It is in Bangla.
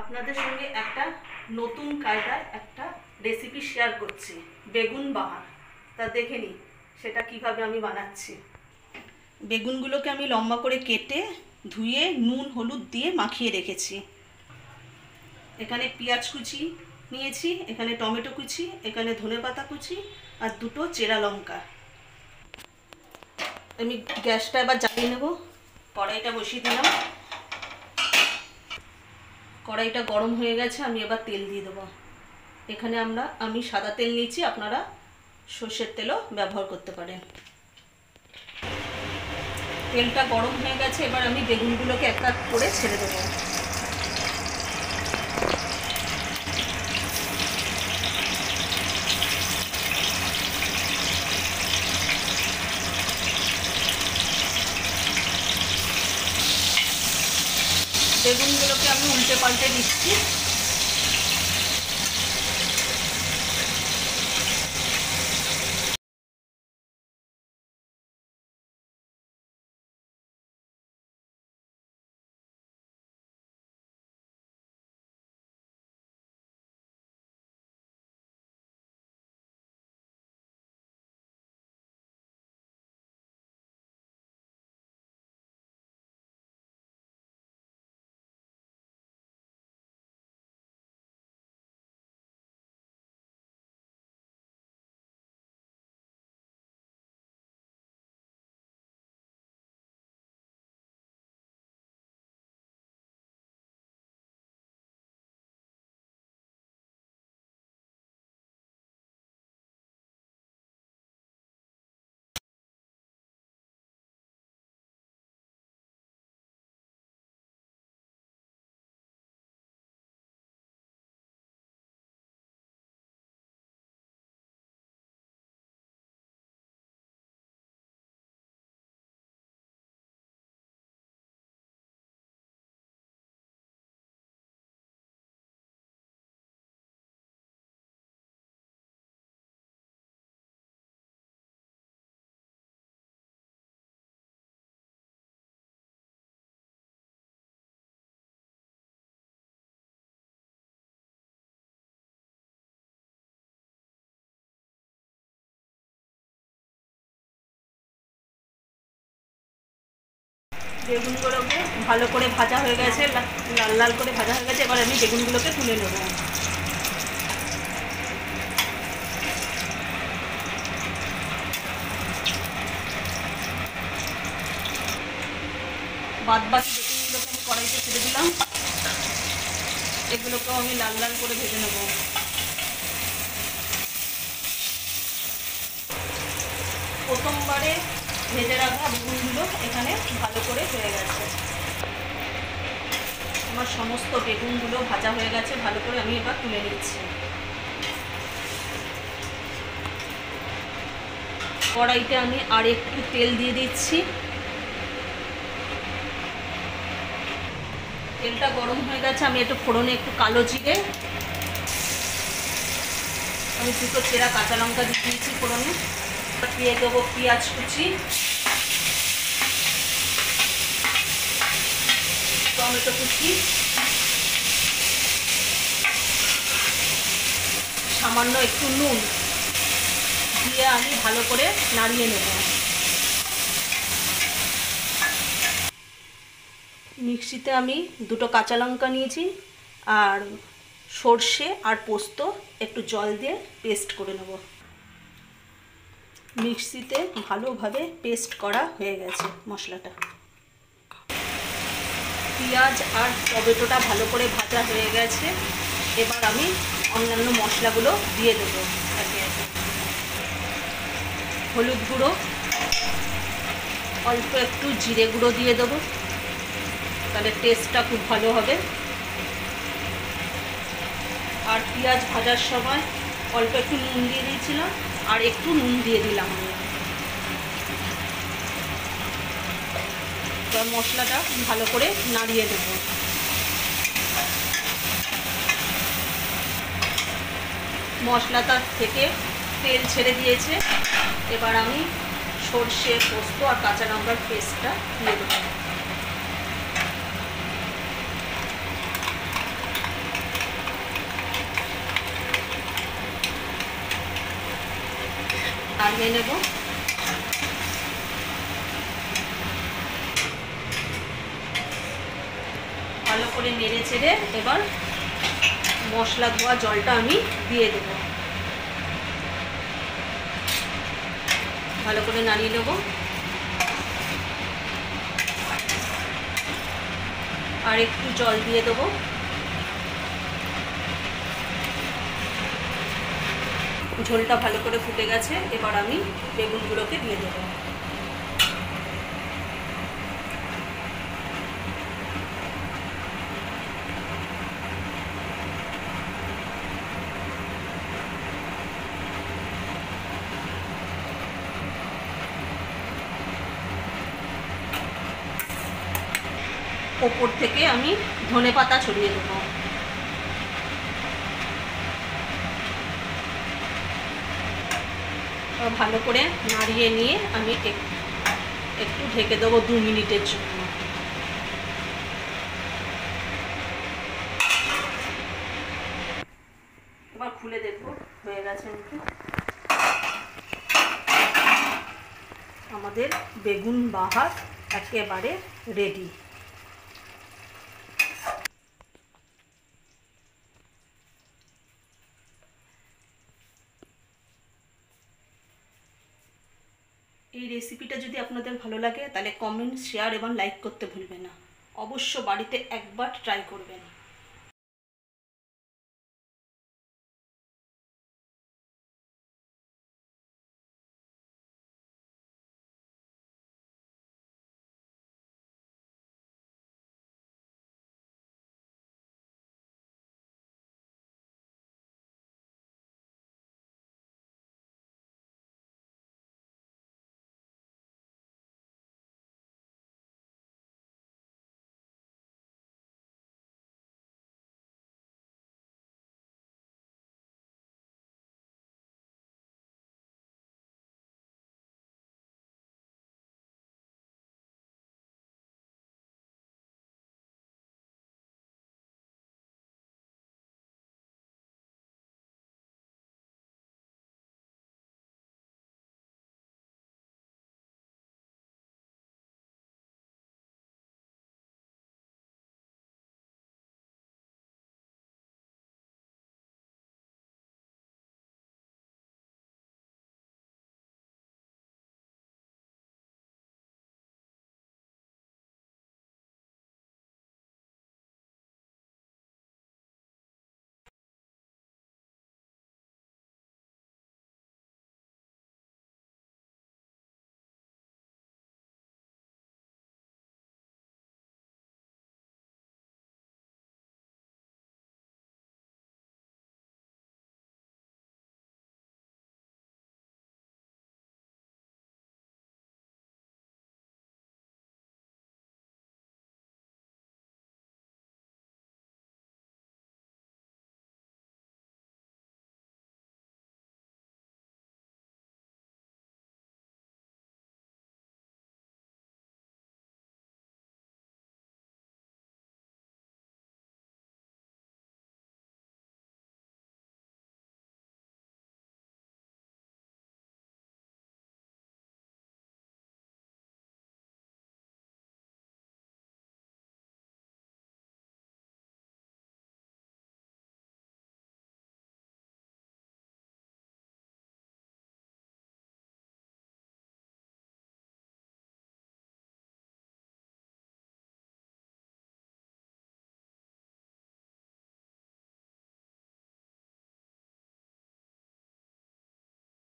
আপনাদের সঙ্গে একটা নতুন কায়দায় একটা রেসিপি শেয়ার করছি, বেগুন বাহার। তা দেখে নিই সেটা কিভাবে আমি বানাচ্ছি। বেগুনগুলোকে আমি লম্বা করে কেটে ধুয়ে নুন হলুদ দিয়ে মাখিয়ে রেখেছি। এখানে পেঁয়াজ কুচি নিয়েছি, এখানে টমেটো কুচি, এখানে ধনেপাতা কুচি আর দুটো চেরা লঙ্কা। আমি গ্যাসটা এবার জ্বালিয়ে নেব। কড়াইটা বসিয়ে দিলাম। কড়াইটা গরম হয়ে গেছে, আমি এবার তেল দিয়ে দেবো। এখানে আমি সাদা তেল নিয়েছি, আপনারা সর্ষের তেলও ব্যবহার করতে পারেন। তেলটা গরম হয়ে গেছে, এবার আমি বেগুনগুলোকে এক এক করে ছেড়ে দেবো। বেগুনগুলোকে আমি উল্টে পাল্টে দিচ্ছি। বেগুনগুলোকে ভালো করে ভাজা হয়ে গেছে, লাল লাল করে ভাজা হয়ে গেছে। এবার আমি বেগুনগুলোকে তুলে নেব। বাদ বাকি বেগুনগুলোকে আমি কড়াইতে ছেড়ে দিলাম। এগুলোকেও আমি লাল লাল করে ভেজে নেব। প্রথমবারে ভেজে রাখা বেগুনগুলো এখানে ভালো করে হয়ে গেছে। আমার সমস্ত বেগুনগুলো ভাজা হয়ে গেছে ভালো করে, আমি এবার তুলে নিচ্ছি। কড়াইতে আমি আর একটু তেল দিয়ে দিচ্ছি। তেলটা গরম হয়ে গেছে, আমি একটু ফোড়নে একটু কালো জিরে, আমি দুটো চেরা কাঁচা লঙ্কা দিয়ে দিয়েছি ফোড়নে। দিয়ে দেবো পেঁয়াজ কুচি, টমেটো কুচি, সামান্য একটু নুন দিয়ে আমি ভালো করে নাড়িয়ে নেব। মিক্সিতে আমি দুটো কাঁচা লঙ্কা নিয়েছি আর সর্ষে আর পোস্ত একটু জল দিয়ে পেস্ট করে নেব। মিক্সিতে ভালোভাবে পেস্ট করা হয়ে গেছে মশলাটা। পেঁয়াজ আর টমেটোটা ভালো করে ভাজা হয়ে গেছে, এবার আমি অন্যান্য মশলাগুলো দিয়ে দেবো একে একে। হলুদ গুঁড়ো, অল্প একটু জিরে গুঁড়ো দিয়ে দেবো, তাহলে টেস্টটা খুব ভালো হবে। আর পেঁয়াজ ভাজার সময় অল্প একটু নুন দিয়ে দিয়েছিলাম, আর একটু নুন দিয়ে দিলাম আমি। এবার মশলাটা ভালো করে নাড়িয়ে দেব। মশলাটা থেকে তেল ছেড়ে দিয়েছে, এবার আমি সর্ষে পোস্ত আর কাঁচা লঙ্কার পেস্টটা দিয়ে দেবো। নাড়িয়ে নেব। ভালো করে নেড়ে চেড়ে এবার মশলা ধোয়া জলটা আমি দিয়ে দেব। ভালো করে নাড়িয়ে নেব। আর একটু জল দিয়ে দেবো। ঝোলটা ভালো করে ফুটে গেছে, এবার আমি বেগুনগুলোকে দিয়ে দেবো। ওপর থেকে আমি ধনেপাতা ছড়িয়ে দেবো। ভালো করে নাড়িয়ে নিয়ে আমি একটু ঢেকে দেবো 2 মিনিটের জন্য। এবার খুলে দেখবো হয়ে গেছে নাকি। আমাদের বেগুন বাহার একেবারে রেডি। এই রেসিপিটা যদি আপনাদের ভালো লাগে তাহলে কমেন্ট, শেয়ার এবং লাইক করতে ভুলবেন না। অবশ্য বাড়িতে একবার ট্রাই করবেন।